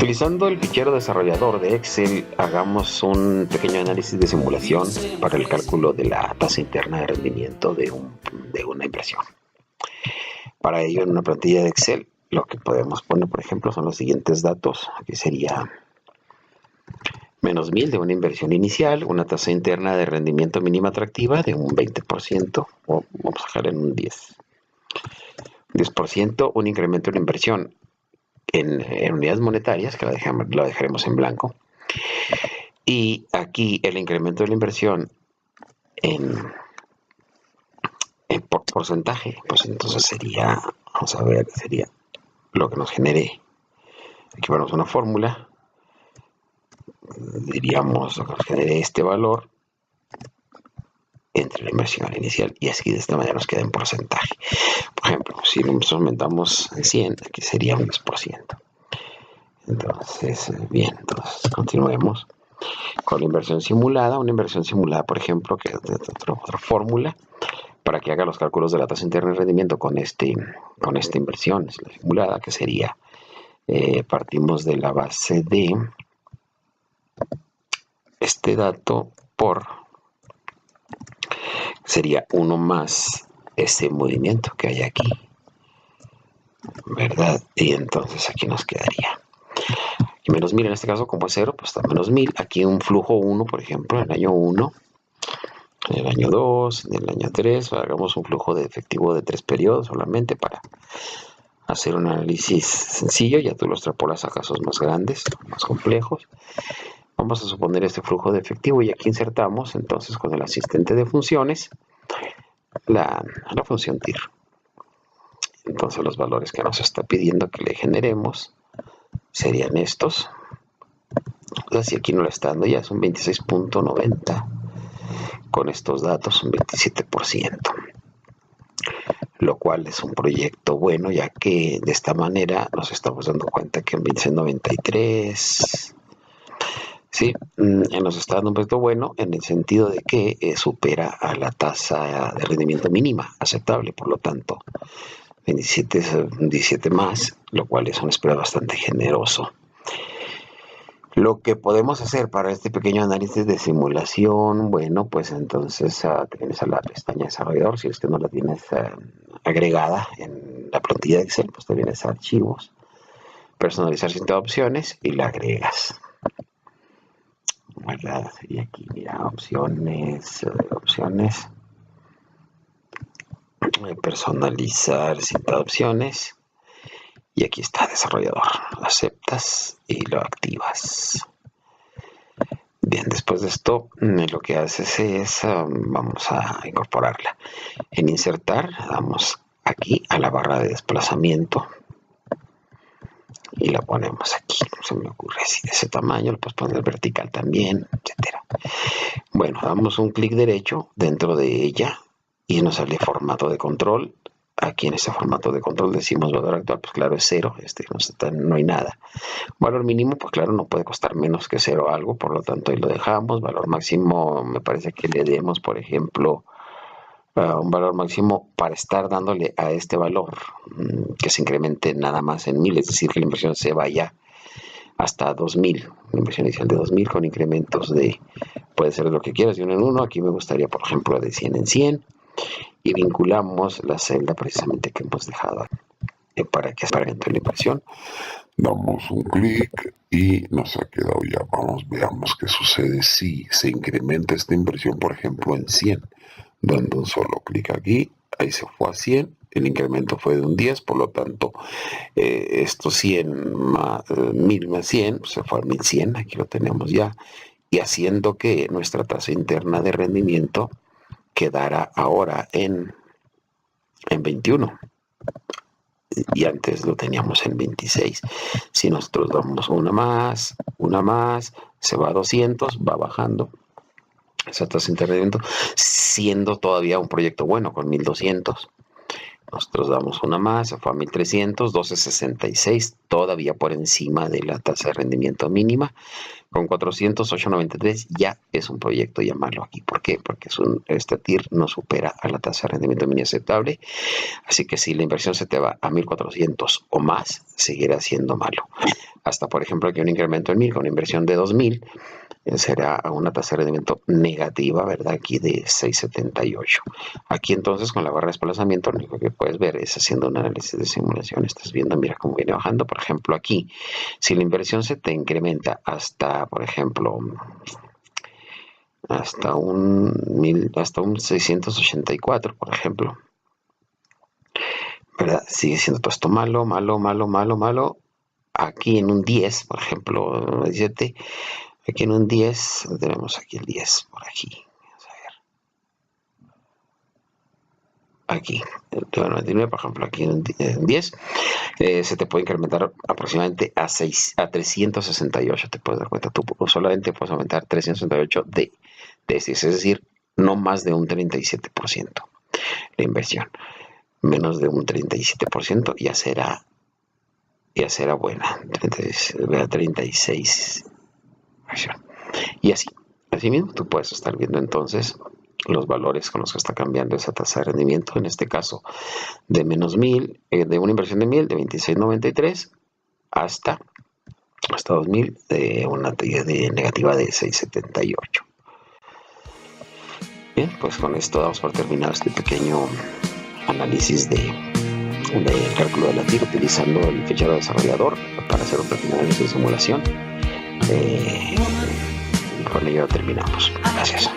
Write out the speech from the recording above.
Utilizando el fichero desarrollador de Excel, hagamos un pequeño análisis de simulación para el cálculo de la tasa interna de rendimiento de una impresión. Para ello, en una plantilla de Excel, lo que podemos poner, por ejemplo, son los siguientes datos. Aquí sería menos 1000 de una inversión inicial, una tasa interna de rendimiento mínima atractiva de un 20%, o vamos a dejar en un 10%, un incremento en la inversión en unidades monetarias, que lo dejaremos en blanco. Y aquí el incremento de la inversión por porcentaje, pues entonces sería, vamos a ver, sería lo que nos genere. Aquí ponemos una fórmula, diríamos lo que nos genere este valor entre la inversión inicial, y así de esta manera nos queda en porcentaje. Por ejemplo, si nosotros aumentamos en 100, aquí sería un 10%. Entonces, bien, entonces continuemos con la inversión simulada. Una inversión simulada, por ejemplo, que es otra fórmula para que haga los cálculos de la tasa interna de rendimiento con esta inversión, es la simulada, que sería, partimos de la base de este dato sería 1 más ese movimiento que hay aquí, ¿verdad? Y entonces aquí nos quedaría. Y menos 1000 en este caso, como es 0, pues está menos 1000. Aquí un flujo 1, por ejemplo, en el año 1, en el año 2, en el año 3, hagamos un flujo de efectivo de 3 periodos solamente para hacer un análisis sencillo. Ya tú lo extrapolas a casos más grandes, más complejos. Vamos a suponer este flujo de efectivo y aquí insertamos entonces con el asistente de funciones la función TIR. Entonces los valores que nos está pidiendo que le generemos serían estos. Así aquí no lo está dando ya, es un 26.90. Con estos datos, un 27%. Lo cual es un proyecto bueno, ya que de esta manera nos estamos dando cuenta que en 26.93, sí, nos está dando un proyecto bueno en el sentido de que supera a la tasa de rendimiento mínima aceptable, por lo tanto, 17 más, lo cual es un spread bastante generoso. Lo que podemos hacer para este pequeño análisis de simulación, bueno, pues entonces tienes a la pestaña desarrollador. Si es que no la tienes agregada en la plantilla de Excel, pues te vienes a archivos, personalizar sin opciones y la agregas, ¿verdad? Y aquí mira, opciones, personalizar sin opciones. Y aquí está desarrollador, lo aceptas y lo activas. Bien, después de esto lo que haces es, vamos a incorporarla. En insertar, damos aquí a la barra de desplazamiento y la ponemos aquí. Se me ocurre así de ese tamaño, lo puedes poner vertical también, etcétera. Bueno, damos un clic derecho dentro de ella y nos sale formato de control. Aquí en este formato de control decimos valor actual, pues claro es 0, no hay nada. Valor mínimo, pues claro, no puede costar menos que 0 algo, por lo tanto ahí lo dejamos. Valor máximo, me parece que le demos, por ejemplo, un valor máximo para estar dándole a este valor que se incremente nada más en 1000, es decir, que la inversión se vaya hasta 2000, una inversión inicial de 2000 con incrementos de, puede ser lo que quieras, de 1 en 1, aquí me gustaría, por ejemplo, de 100 en 100, y vinculamos la celda precisamente que hemos dejado para que se haga la impresión. Damos un clic y nos ha quedado ya. Veamos qué sucede si se incrementa esta inversión, por ejemplo, en 100. Dando un solo clic aquí, ahí se fue a 100. El incremento fue de un 10, por lo tanto, estos 100 más 1000 más 100, pues se fue a 1100, aquí lo tenemos ya, y haciendo que nuestra tasa interna de rendimiento quedara ahora en 21. Y antes lo teníamos en 26. Si nosotros damos una más, se va a 200, va bajando esa tasa interna de rendimiento, siendo todavía un proyecto bueno con 1200. Nosotros damos una más, se fue a 1300, 1266, todavía por encima de la tasa de rendimiento mínima, con 408.93 ya es un proyecto ya malo aquí. ¿Por qué? Porque este TIR no supera a la tasa de rendimiento mínimo aceptable. Así que si la inversión se te va a 1.400 o más, seguirá siendo malo. Hasta, por ejemplo, aquí un incremento en 1.000 con una inversión de 2.000 será una tasa de rendimiento negativa, ¿verdad? Aquí de 6.78. Aquí entonces con la barra de desplazamiento lo único que puedes ver es haciendo un análisis de simulación. Estás viendo, mira cómo viene bajando. Por ejemplo, aquí, si la inversión se te incrementa hasta, por ejemplo, hasta un 684, por ejemplo, ¿verdad? Sigue siendo todo esto malo, malo, malo, malo, malo. Aquí en un 10, por ejemplo, 17, aquí en un 10, tenemos aquí el 10, por aquí. Vamos a ver. Aquí, el 99, por ejemplo, aquí en un 10, se te puede incrementar aproximadamente a 368, te puedes dar cuenta. Tú solamente puedes aumentar 368 de este, es decir, no más de un 37% la inversión. Menos de un 37% ya será buena. 36. Y así mismo tú puedes estar viendo entonces los valores con los que está cambiando esa tasa de rendimiento, en este caso de menos 1.000, de una inversión de 1.000, de 26.93 hasta 2.000, de una de negativa de 6.78. Bien, pues con esto damos por terminado este pequeño análisis del cálculo de la TIR utilizando el fichero desarrollador para hacer un pequeño análisis de simulación. Y con ello terminamos. Gracias.